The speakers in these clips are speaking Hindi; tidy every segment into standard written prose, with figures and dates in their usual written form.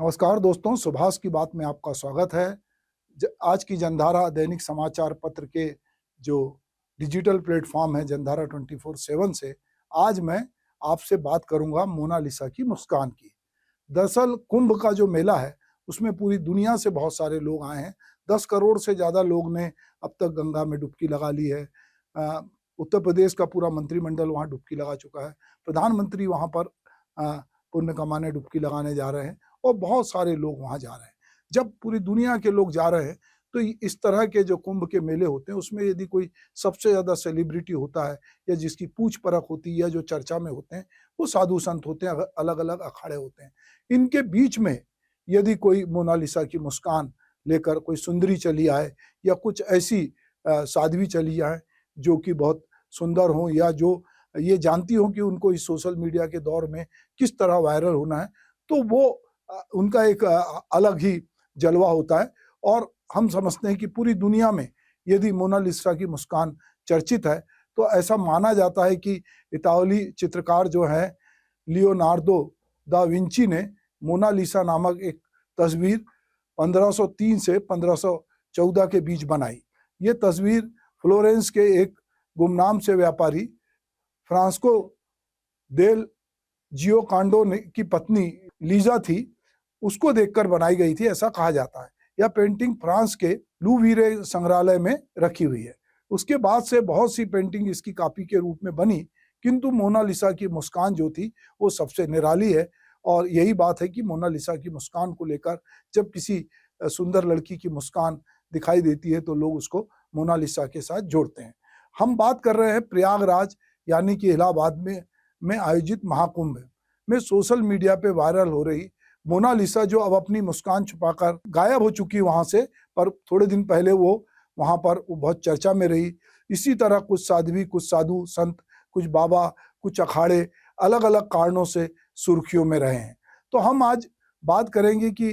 नमस्कार दोस्तों, सुभाष की बात में आपका स्वागत है। आज की जनधारा दैनिक समाचार पत्र के जो डिजिटल प्लेटफॉर्म है जनधारा 24/7 से आज मैं आपसे बात करूंगा मोनालिसा की मुस्कान की। दरअसल कुंभ का जो मेला है उसमें पूरी दुनिया से बहुत सारे लोग आए हैं। 10 करोड़ से ज़्यादा लोग ने अब तक गंगा में डुबकी लगा ली है। अ, उत्तर प्रदेश का पूरा मंत्रिमंडल वहाँ डुबकी लगा चुका है। प्रधानमंत्री वहाँ पर पुण्य कमाने डुबकी लगाने जा रहे हैं और बहुत सारे लोग वहाँ जा रहे हैं। जब पूरी दुनिया के लोग जा रहे हैं तो इस तरह के जो कुंभ के मेले होते हैं उसमें यदि कोई सबसे ज़्यादा सेलिब्रिटी होता है या जिसकी पूछ परख होती है या जो चर्चा में होते हैं वो साधु संत होते हैं, अलग अलग अखाड़े होते हैं। इनके बीच में यदि कोई मोनालिसा की मुस्कान लेकर कोई सुंदरी चली आए या कुछ ऐसी साध्वी चली आए जो कि बहुत सुंदर हो या जो ये जानती हो कि उनको इस सोशल मीडिया के दौर में किस तरह वायरल होना है, तो वो उनका एक अलग ही जलवा होता है। और हम समझते हैं कि पूरी दुनिया में यदि मोनालिसा की मुस्कान चर्चित है तो ऐसा माना जाता है कि इतालवी चित्रकार जो है लियोनार्दो दा विंची ने मोनालिसा नामक एक तस्वीर 1503 से 1514 के बीच बनाई। ये तस्वीर फ्लोरेंस के एक गुमनाम से व्यापारी फ्रांस्को देल जियोकांडो की पत्नी लीजा थी, उसको देखकर बनाई गई थी, ऐसा कहा जाता है। यह पेंटिंग फ्रांस के लूवीरे संग्रहालय में रखी हुई है। उसके बाद से बहुत सी पेंटिंग इसकी कॉपी के रूप में बनी, किंतु मोनालिसा की मुस्कान जो थी वो सबसे निराली है। और यही बात है कि मोनालिसा की मुस्कान को लेकर जब किसी सुंदर लड़की की मुस्कान दिखाई देती है तो लोग उसको मोनालिसा के साथ जोड़ते हैं। हम बात कर रहे हैं प्रयागराज यानी कि इलाहाबाद में आयोजित महाकुंभ में सोशल मीडिया पे वायरल हो रही मोनालिसा जो अब अपनी मुस्कान छुपाकर गायब हो चुकी वहां से, पर थोड़े दिन पहले वो वहां पर वो बहुत चर्चा में रही। इसी तरह कुछ साध्वी, कुछ साधु संत, कुछ बाबा, कुछ अखाड़े अलग अलग कारणों से सुर्खियों में रहे हैं। तो हम आज बात करेंगे कि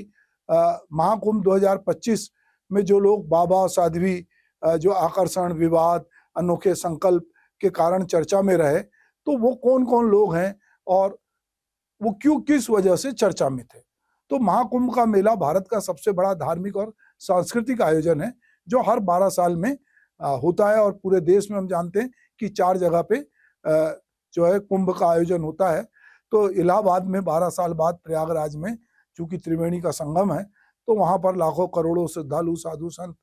महाकुंभ 2025 में जो लोग बाबा साध्वी जो आकर्षण, विवाद, अनोखे संकल्प के कारण चर्चा में रहे, तो वो कौन कौन लोग हैं और वो क्यों, किस वजह से चर्चा में थे। तो महाकुंभ का मेला भारत का सबसे बड़ा धार्मिक और सांस्कृतिक आयोजन है जो हर 12 साल में होता है। और पूरे देश में हम जानते हैं कि 4 जगह पे जो है कुंभ का आयोजन होता है। तो इलाहाबाद में 12 साल बाद प्रयागराज में चूंकि त्रिवेणी का संगम है तो वहां पर लाखों करोड़ों श्रद्धालु, साधु संत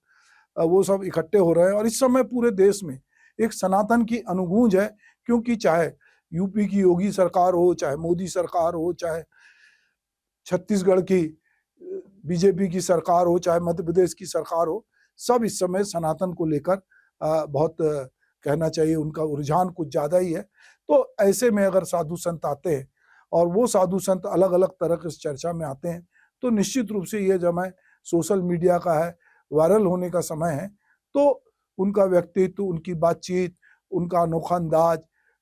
वो सब इकट्ठे हो रहे हैं। और इस समय पूरे देश में एक सनातन की अनुगूंज है, क्योंकि चाहे यूपी की योगी सरकार हो, चाहे मोदी सरकार हो, चाहे छत्तीसगढ़ की बीजेपी की सरकार हो, चाहे मध्य प्रदेश की सरकार हो, सब इस समय सनातन को लेकर बहुत कहना चाहिए उनका रुझान कुछ ज्यादा ही है। तो ऐसे में अगर साधु संत आते हैं और वो साधु संत अलग अलग तरह के चर्चा में आते हैं तो निश्चित रूप से ये समय सोशल मीडिया का है, वायरल होने का समय है। तो उनका व्यक्तित्व, उनकी बातचीत, उनका अनोखा अंदाज,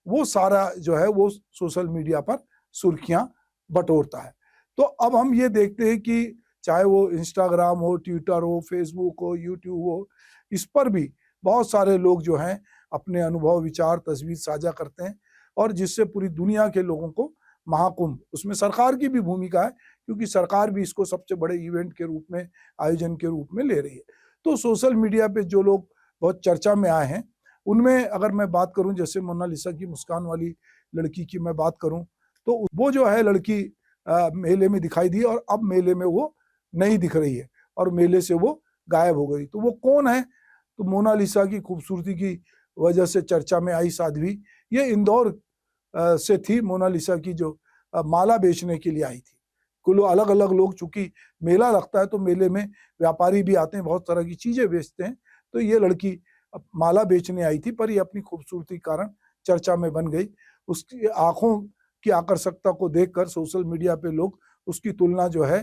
वो सारा जो है वो सोशल मीडिया पर सुर्खियां बटोरता है। तो अब हम ये देखते हैं कि चाहे वो इंस्टाग्राम हो, ट्विटर हो, फेसबुक हो, यूट्यूब हो, इस पर भी बहुत सारे लोग जो हैं अपने अनुभव, विचार, तस्वीर साझा करते हैं और जिससे पूरी दुनिया के लोगों को महाकुंभ, उसमें सरकार की भी भूमिका है क्योंकि सरकार भी इसको सबसे बड़े इवेंट के रूप में, आयोजन के रूप में ले रही है। तो सोशल मीडिया पे जो लोग बहुत चर्चा में आए हैं उनमें अगर मैं बात करूं, जैसे मोनालिसा की मुस्कान वाली लड़की की मैं बात करूं, तो वो जो है लड़की मेले में दिखाई दी और अब मेले में वो नहीं दिख रही है और मेले से वो गायब हो गई। तो वो कौन है? तो मोनालिसा की खूबसूरती की वजह से चर्चा में आई साध्वी, ये इंदौर से थी। मोनालिसा की जो माला बेचने के लिए आई थी। कुल अलग अलग लोग, चूंकि मेला लगता है तो मेले में व्यापारी भी आते हैं, बहुत तरह की चीजें बेचते हैं। तो ये लड़की माला बेचने आई थी, पर ये अपनी खूबसूरती के कारण चर्चा में बन गई। उसकी आंखों की आकर्षकता को देखकर सोशल मीडिया पे लोग उसकी तुलना जो है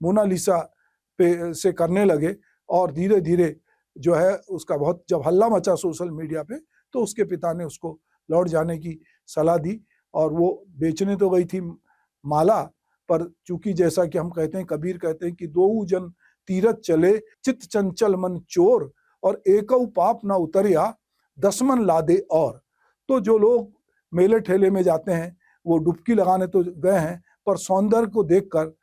मोनालिसा पे से करने लगे और धीरे धीरे जो है उसका बहुत जब हल्ला मचा सोशल मीडिया पे तो उसके पिता ने उसको लौट जाने की सलाह दी। और वो बेचने तो गई थी माला, पर चूंकि जैसा कि हम कहते हैं, कबीर कहते हैं कि दो जन तीरथ चले, चित चंचल मन चोर, और एकऊ पाप ना उतरिया, 10 मन लादे और। तो जो लोग मेले ठेले में जाते हैं वो डुबकी लगाने तो गए हैं, पर सौंदर्य को देखकर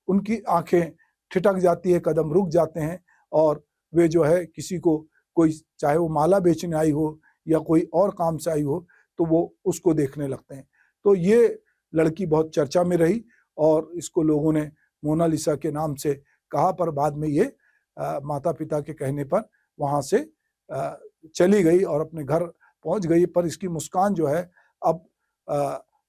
उनकी आंखें ठिठक जाती है, कदम रुक जाते हैं और वे जो है किसी को, कोई चाहे वो माला बेचने आई हो या कोई और काम से आई हो, तो वो उसको देखने लगते हैं। तो ये लड़की बहुत चर्चा में रही और इसको लोगों ने मोनालिसा के नाम से कहा, पर बाद में ये माता पिता के कहने पर वहाँ से चली गई और अपने घर पहुँच गई। पर इसकी मुस्कान जो है अब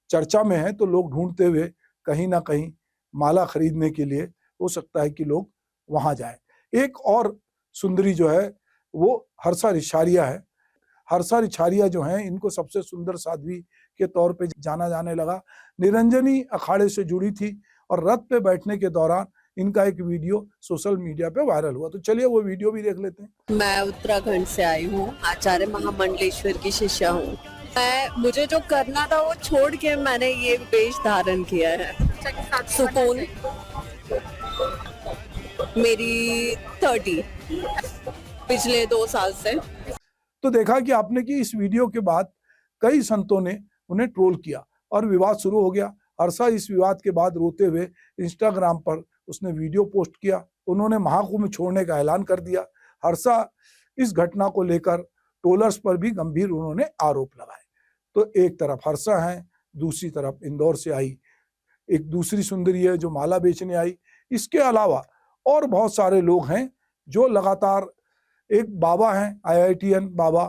चर्चा में है, तो लोग ढूंढते हुए कहीं ना कहीं माला खरीदने के लिए हो सकता है कि लोग वहां जाएं। एक और सुंदरी जो है वो हर्षा रिछारिया है। हर्षा रिछारिया जो हैं, इनको सबसे सुंदर साध्वी के तौर पे जाना जाने लगा। निरंजनी अखाड़े से जुड़ी थी और रथ पे बैठने के दौरान इनका एक वीडियो सोशल मीडिया पे वायरल हुआ। तो चलिए वो वीडियो भी देख लेते हैं। मैं उत्तराखंड से आई हूँ, आचार्य महामंडलेश्वर की शिष्या हूँ। मुझे जो करना था वो छोड़ के मैंने ये वेश धारण किया है। सुकून। मेरी 30 पिछले 2 साल से। तो देखा कि आपने कि इस वीडियो के बाद कई संतों ने उन्हें ट्रोल किया और विवाद शुरू हो गया। हर्षा इस विवाद के बाद रोते हुए इंस्टाग्राम पर उसने वीडियो पोस्ट किया। उन्होंने महाकुंभ छोड़ने का ऐलान कर दिया। हर्षा इस घटना को लेकर ट्रोलर्स पर भी गंभीर उन्होंने आरोप लगाए। तो एक तरफ हर्षा है, दूसरी तरफ इंदौर से आई एक दूसरी सुंदरी है जो माला बेचने आई। इसके अलावा और बहुत सारे लोग हैं जो लगातार, एक बाबा हैं IITN बाबा,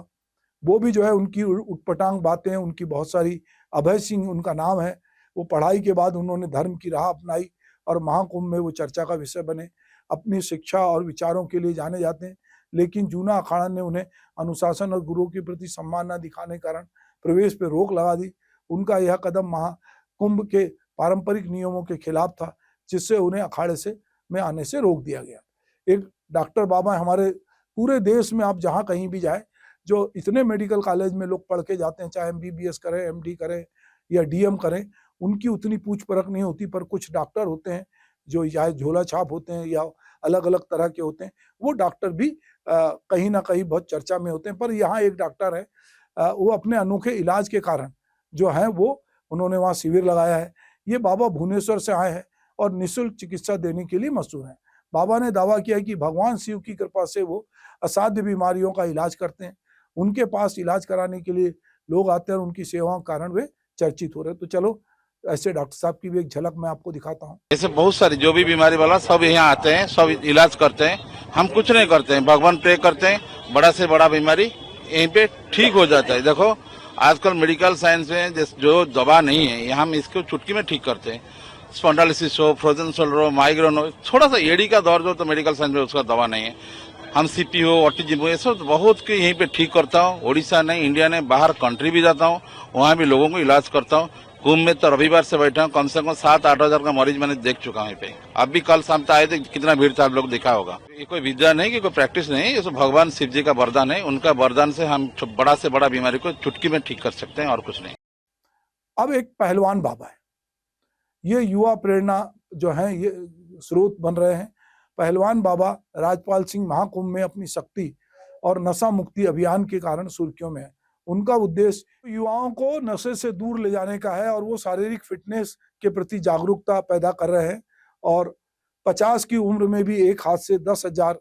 वो भी जो है उनकी उटपटांग बातें, उनकी बहुत सारी, अभय सिंह उनका नाम है, वो पढ़ाई के बाद उन्होंने धर्म की राह अपनाई और महाकुंभ में वो चर्चा का विषय बने। अपनी शिक्षा और विचारों के लिए जाने जाते हैं, लेकिन जूना अखाड़ा ने उन्हें अनुशासन और गुरुओं के प्रति सम्मान न दिखाने के कारण प्रवेश पर रोक लगा दी। उनका यह कदम महाकुंभ के पारंपरिक नियमों के खिलाफ था, जिससे उन्हें अखाड़े से में आने से रोक दिया गया। एक डॉक्टर बाबा हमारे पूरे देश में, आप जहाँ कहीं भी जाए, जो इतने मेडिकल कॉलेज में लोग पढ़ के जाते हैं, चाहे MBBS करें, MD करें या DM करें, उनकी उतनी पूछ परख नहीं होती। पर कुछ डॉक्टर होते हैं जो या झोला छाप होते हैं या अलग अलग तरह के होते हैं, वो डॉक्टर भी कहीं ना कहीं बहुत चर्चा में होते हैं। पर यहाँ एक डॉक्टर है, वो अपने अनोखे इलाज के कारण जो है वो उन्होंने वहाँ शिविर लगाया है। ये बाबा भुवनेश्वर से आए हैं और निःशुल्क चिकित्सा देने के लिए मशहूर हैं। बाबा ने दावा किया कि भगवान शिव की कृपा से वो असाध्य बीमारियों का इलाज करते हैं। उनके पास इलाज कराने के लिए लोग आते हैं और उनकी सेवाओं के कारण वे चर्चित हो रहे हैं। तो चलो ऐसे डॉक्टर साहब की भी एक झलक मैं आपको दिखाता हूँ। ऐसे बहुत सारी जो भी बीमारी वाला सब यहाँ आते हैं, सब इलाज करते हैं। हम कुछ नहीं करते हैं, भगवान प्रे करते हैं, बड़ा से बड़ा बीमारी यहीं पे ठीक हो जाता है। देखो आजकल मेडिकल साइंस में जो दवा नहीं है, यहाँ हम इसको चुटकी में ठीक करते हैं। स्पॉन्डालिसिस हो, फ्रोजन शोल्डर हो, माइग्रेन हो, थोड़ा सा एडी का दर्द हो तो मेडिकल साइंस में उसका दवा नहीं है। हम CP हो, ऑटिज्म हो, ये सब बहुत के यहीं पे ठीक करता हूँ। ओडिशा नहीं, इंडिया नहीं, बाहर कंट्री भी जाता हूँ, वहाँ भी लोगों को इलाज करता हूँ। कुंभ में तो रविवार से बैठा हूँ, कम से कम 7-8 हजार का मरीज मैंने देख चुका हूँ। पे अब भी कल शाम तक आए थे, कितना भीड़ था आप लोग देखा होगा। ये कोई विद्या नहीं कि कोई प्रैक्टिस नहीं, ये सब भगवान शिव जी का वरदान है। उनका वरदान से हम बड़ा से बड़ा बीमारी को चुटकी में ठीक कर सकते हैं और कुछ नहीं। अब एक पहलवान बाबा है, ये युवा प्रेरणा जो है ये स्रोत बन रहे हैं। पहलवान बाबा राजपाल सिंह महाकुंभ में अपनी शक्ति और नशा मुक्ति अभियान के कारण सुर्खियों में है। उनका उद्देश्य युवाओं को नशे से दूर ले जाने का है और वो शारीरिक फिटनेस के प्रति जागरूकता पैदा कर रहे हैं। और 50 की उम्र में भी एक हाथ से 10,000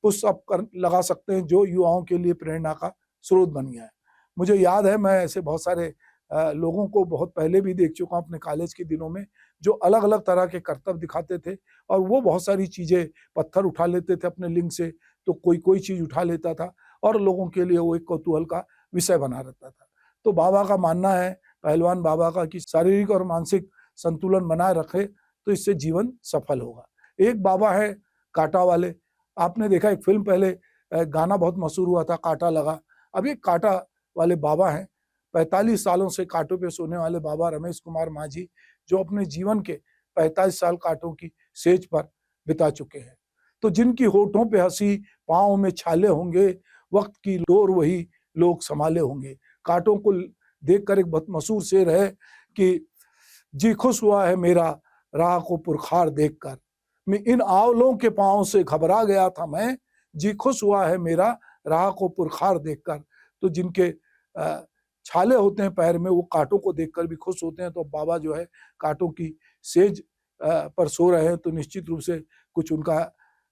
पुशअप कर लगा सकते हैं, जो युवाओं के लिए प्रेरणा का स्रोत बन गया है। मुझे याद है, मैं ऐसे बहुत सारे लोगों को बहुत पहले भी देख चुका हूँ अपने कॉलेज के दिनों में, जो अलग अलग तरह के करतब दिखाते थे और वो बहुत सारी चीजें, पत्थर उठा लेते थे अपने लिंग से, तो कोई कोई चीज उठा लेता था और लोगों के लिए वो एक कौतूहल का विषय बना रहता था। तो बाबा का मानना है, पहलवान बाबा का, कि शारीरिक और मानसिक संतुलन बनाए रखे तो इससे जीवन सफल होगा। एक बाबा है कांटा वाले, आपने देखा एक फिल्म पहले गाना बहुत मशहूर हुआ था, कांटा लगा। अब ये कांटा वाले बाबा हैं, 45 सालों से कांटों पे सोने वाले बाबा रमेश कुमार माझी, जो अपने जीवन के 45 साल कांटों की सेज पर बिता चुके हैं। तो जिनकी होठों पे हंसी, पाँव में छाले होंगे, वक्त की डोर वही लोग संभाले होंगे। कांटों को देखकर एक बहुत मशहूर शेर है कि जी खुश हुआ है मेरा राह को पुरखार देखकर, मैं इन आवलों के पाँव से घबरा गया था मैं, जी खुश हुआ है मेरा राह को पुरखार देखकर। तो जिनके छाले होते हैं पैर में, वो कांटों को देखकर भी खुश होते हैं। तो बाबा जो है कांटों की सेज पर सो रहे हैं तो निश्चित रूप से कुछ उनका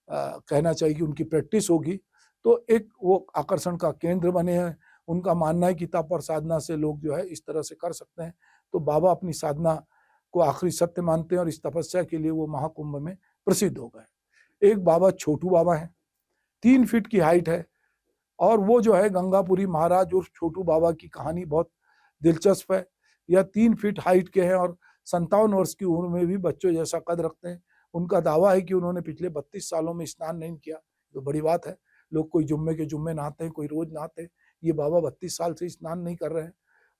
कहना चाहिए कि उनकी प्रैक्टिस होगी, तो एक वो आकर्षण का केंद्र बने हैं। उनका मानना है कि तप और साधना से लोग जो है इस तरह से कर सकते हैं। तो बाबा अपनी साधना को आखिरी सत्य मानते हैं और इस तपस्या के लिए वो महाकुंभ में प्रसिद्ध हो गए। एक बाबा छोटू बाबा हैं, 3 फीट की हाइट है, और वो जो है गंगापुरी महाराज और छोटू बाबा की कहानी बहुत दिलचस्प है। यह 3 फीट हाइट के हैं और 57 वर्ष की उम्र में भी बच्चों जैसा कद रखते हैं। उनका दावा है कि उन्होंने पिछले 32 सालों में स्नान नहीं किया, तो बड़ी बात है। लोग कोई जुम्मे के जुम्मे नहाते हैं, कोई रोज नहाते हैं, ये बाबा 32 साल से स्नान नहीं कर रहे हैं।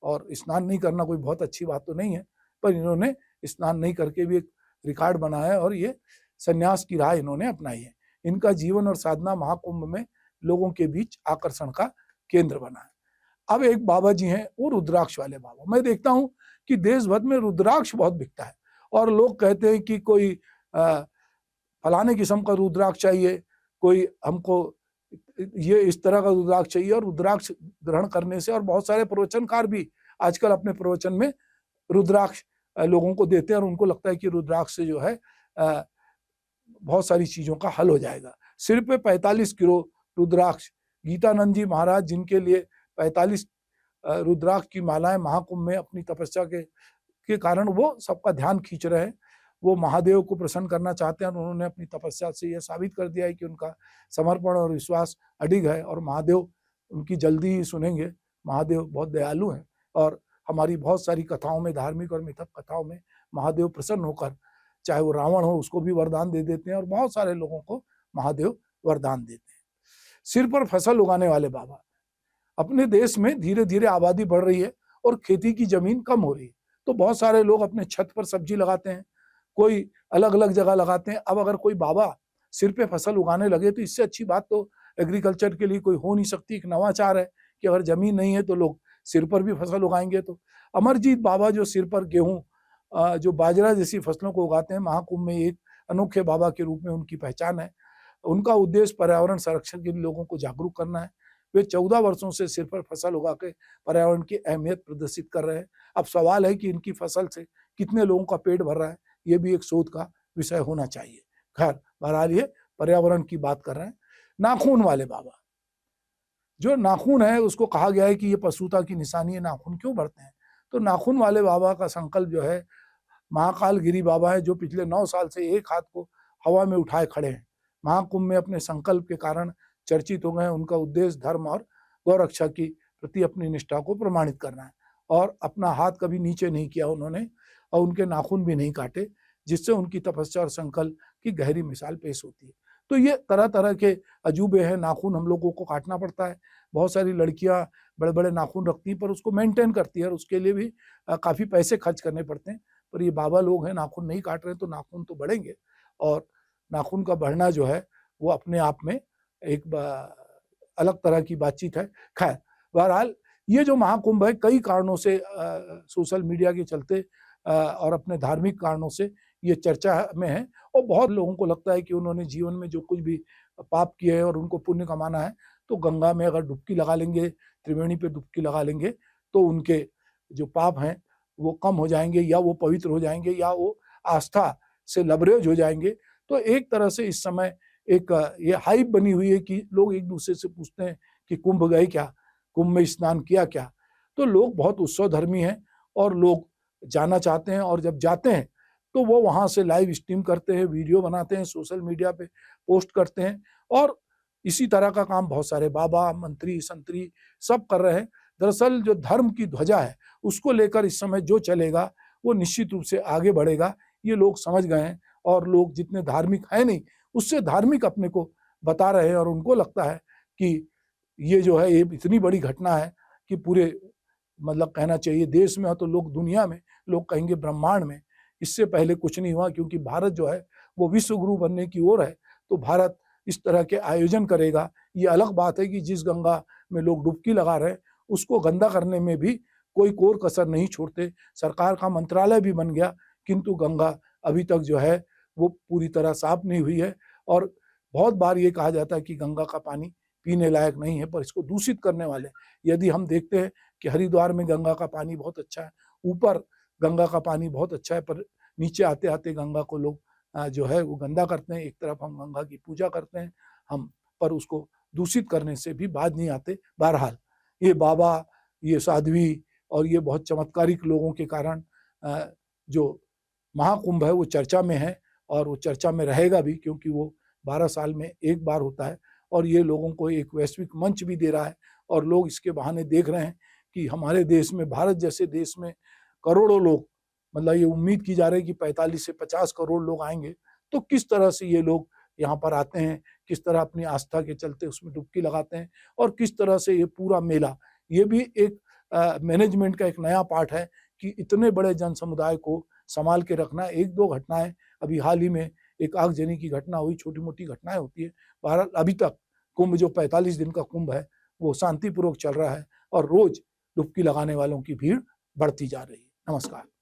और स्नान नहीं करना कोई बहुत अच्छी बात तो नहीं है, पर इन्होंने स्नान नहीं करके भी एक रिकॉर्ड बनाया है और ये संन्यास की राह इन्होंने अपनाई है। इनका जीवन और साधना महाकुंभ में लोगों के बीच आकर्षण का केंद्र बना है। अब एक बाबा जी हैं, वो रुद्राक्ष वाले बाबा। मैं देखता हूं कि देश भर में रुद्राक्ष बहुत बिकता है और लोग कहते हैं कि कोई फलाने किस्म का रुद्राक्ष चाहिए, कोई हमको ये इस तरह का रुद्राक्ष चाहिए। और रुद्राक्ष ग्रहण करने से, और बहुत सारे प्रवचनकार भी आजकल अपने प्रवचन में रुद्राक्ष लोगों को देते हैं और उनको लगता है कि रुद्राक्ष से जो है बहुत सारी चीजों का हल हो जाएगा। सिर पे 45 किलो रुद्राक्ष, गीतानंद जी महाराज जिनके लिए 45 रुद्राक्ष की मालाएं महाकुंभ में अपनी तपस्या के कारण वो सबका ध्यान खींच रहे हैं। वो महादेव को प्रसन्न करना चाहते हैं और उन्होंने अपनी तपस्या से यह साबित कर दिया है कि उनका समर्पण और विश्वास अडिग है और महादेव उनकी जल्दी ही सुनेंगे। महादेव बहुत दयालु हैं और हमारी बहुत सारी कथाओं में, धार्मिक और मिथक कथाओं में महादेव प्रसन्न होकर, चाहे वो रावण हो उसको भी वरदान दे देते हैं और बहुत सारे लोगों को महादेव वरदान देते हैं। सिर पर फसल उगाने वाले बाबा। अपने देश में धीरे धीरे आबादी बढ़ रही है और खेती की जमीन कम हो रही है, तो बहुत सारे लोग अपने छत पर सब्जी लगाते हैं, कोई अलग अलग जगह लगाते हैं। अब अगर कोई बाबा सिर पे फसल उगाने लगे तो इससे अच्छी बात तो एग्रीकल्चर के लिए कोई हो नहीं सकती। एक नवाचार है कि अगर जमीन नहीं है तो लोग सिर पर भी फसल उगाएंगे। तो अमरजीत बाबा जो सिर पर गेहूं, जो बाजरा जैसी फसलों को उगाते हैं, महाकुंभ में एक अनोखे बाबा के रूप में उनकी पहचान है। उनका उद्देश्य पर्यावरण संरक्षण के लिए लोगों को जागरूक करना है। वे 14 वर्षों से सिर पर फसल उगा के पर्यावरण की अहमियत प्रदर्शित कर रहे हैं। अब सवाल है कि इनकी फसल से कितने लोगों का पेट भर रहा है, ये भी एक शोध का विषय होना चाहिए। खैर, बहरहाल ये पर्यावरण की बात कर रहे हैं। नाखून वाले बाबा, जो नाखून है उसको कहा गया है कि ये पशुता की निशानी है, नाखून क्यों बढ़ते हैं? तो नाखून वाले बाबा का संकल्प जो है, महाकाल गिरी बाबा है जो पिछले 9 साल से एक हाथ को हवा में उठाए खड़े हैं। महाकुंभ में अपने संकल्प के कारण चर्चित हो गए। उनका उद्देश्य धर्म और गौरक्षा की प्रति अपनी निष्ठा को प्रमाणित करना है और अपना हाथ कभी नीचे नहीं किया उन्होंने और उनके नाखून भी नहीं काटे, जिससे उनकी तपस्या और संकल्प की गहरी मिसाल पेश होती है। तो ये तरह तरह के अजूबे हैं। नाखून हम लोगों को काटना पड़ता है। बहुत सारी लड़कियां बड़े बड़े नाखून रखती हैं पर उसको मेंटेन करती है और उसके लिए भी काफी पैसे खर्च करने पड़ते हैं। पर ये बाबा लोग हैं, नाखून नहीं काट रहे तो नाखून तो बढ़ेंगे और नाखून का बढ़ना जो है वो अपने आप में एक अलग तरह की बातचीत है। खैर, बहरहाल ये जो महाकुंभ है कई कारणों से, सोशल मीडिया के चलते और अपने धार्मिक कारणों से ये चर्चा में है और बहुत लोगों को लगता है कि उन्होंने जीवन में जो कुछ भी पाप किए हैं और उनको पुण्य कमाना है तो गंगा में अगर डुबकी लगा लेंगे, त्रिवेणी पे डुबकी लगा लेंगे तो उनके जो पाप हैं वो कम हो जाएंगे या वो पवित्र हो जाएंगे या वो आस्था से लबरेज हो जाएंगे। तो एक तरह से इस समय एक ये हाइप बनी हुई है कि लोग एक दूसरे से पूछते हैं कि कुंभ गए क्या, कुंभ में स्नान किया क्या। तो लोग बहुत उत्सव धर्मी हैं और लोग जाना चाहते हैं और जब जाते हैं तो वो वहां से लाइव स्ट्रीम करते हैं, वीडियो बनाते हैं, सोशल मीडिया पे पोस्ट करते हैं और इसी तरह का काम बहुत सारे बाबा, मंत्री, संतरी सब कर रहे हैं। दरअसल जो धर्म की ध्वजा है उसको लेकर इस समय जो चलेगा वो निश्चित रूप से आगे बढ़ेगा, ये लोग समझ गए हैं और लोग जितने धार्मिक है नहीं उससे धार्मिक अपने को बता रहे हैं और उनको लगता है कि ये जो है ये इतनी बड़ी घटना है कि पूरे मतलब कहना चाहिए देश में हो तो लोग दुनिया में, लोग कहेंगे ब्रह्मांड में इससे पहले कुछ नहीं हुआ। क्योंकि भारत जो है वो विश्व गुरु बनने की ओर है तो भारत इस तरह के आयोजन करेगा। ये अलग बात है कि जिस गंगा में लोग डुबकी लगा रहे हैं उसको गंदा करने में भी कोई कोर कसर नहीं छोड़ते। सरकार का मंत्रालय भी बन गया किंतु गंगा अभी तक जो है वो पूरी तरह साफ नहीं हुई है और बहुत बार ये कहा जाता है कि गंगा का पानी पीने लायक नहीं है, पर इसको दूषित करने वाले, यदि हम देखते हैं कि हरिद्वार में गंगा का पानी बहुत अच्छा है, ऊपर गंगा का पानी बहुत अच्छा है, पर नीचे आते आते गंगा को लोग जो है वो गंदा करते हैं। एक तरफ हम गंगा की पूजा करते हैं, हम पर उसको दूषित करने से भी बाज नहीं आते। बहरहाल ये बाबा, ये साध्वी और ये बहुत चमत्कारिक लोगों के कारण जो महाकुंभ है वो चर्चा में है, और वो चर्चा में रहेगा भी, क्योंकि वो 12 साल में एक बार होता है और ये लोगों को एक वैश्विक मंच भी दे रहा है। और लोग इसके बहाने देख रहे हैं कि हमारे देश में, भारत जैसे देश में करोड़ों लोग, मतलब ये उम्मीद की जा रही है कि 45 से 50 करोड़ लोग आएंगे। तो किस तरह से ये लोग यहाँ पर आते हैं, किस तरह अपनी आस्था के चलते उसमें डुबकी लगाते हैं, और किस तरह से ये पूरा मेला, ये भी एक मैनेजमेंट का एक नया पार्ट है कि इतने बड़े जन समुदाय को संभाल के रखना। एक दो घटनाएं, अभी हाल ही में एक आगजनी की घटना हुई, छोटी मोटी घटनाएं होती है। बहरहाल अभी तक कुंभ जो 45 दिन का कुंभ है वो शांतिपूर्वक चल रहा है और रोज डुबकी लगाने वालों की भीड़ बढ़ती जा रही है। नमस्कार।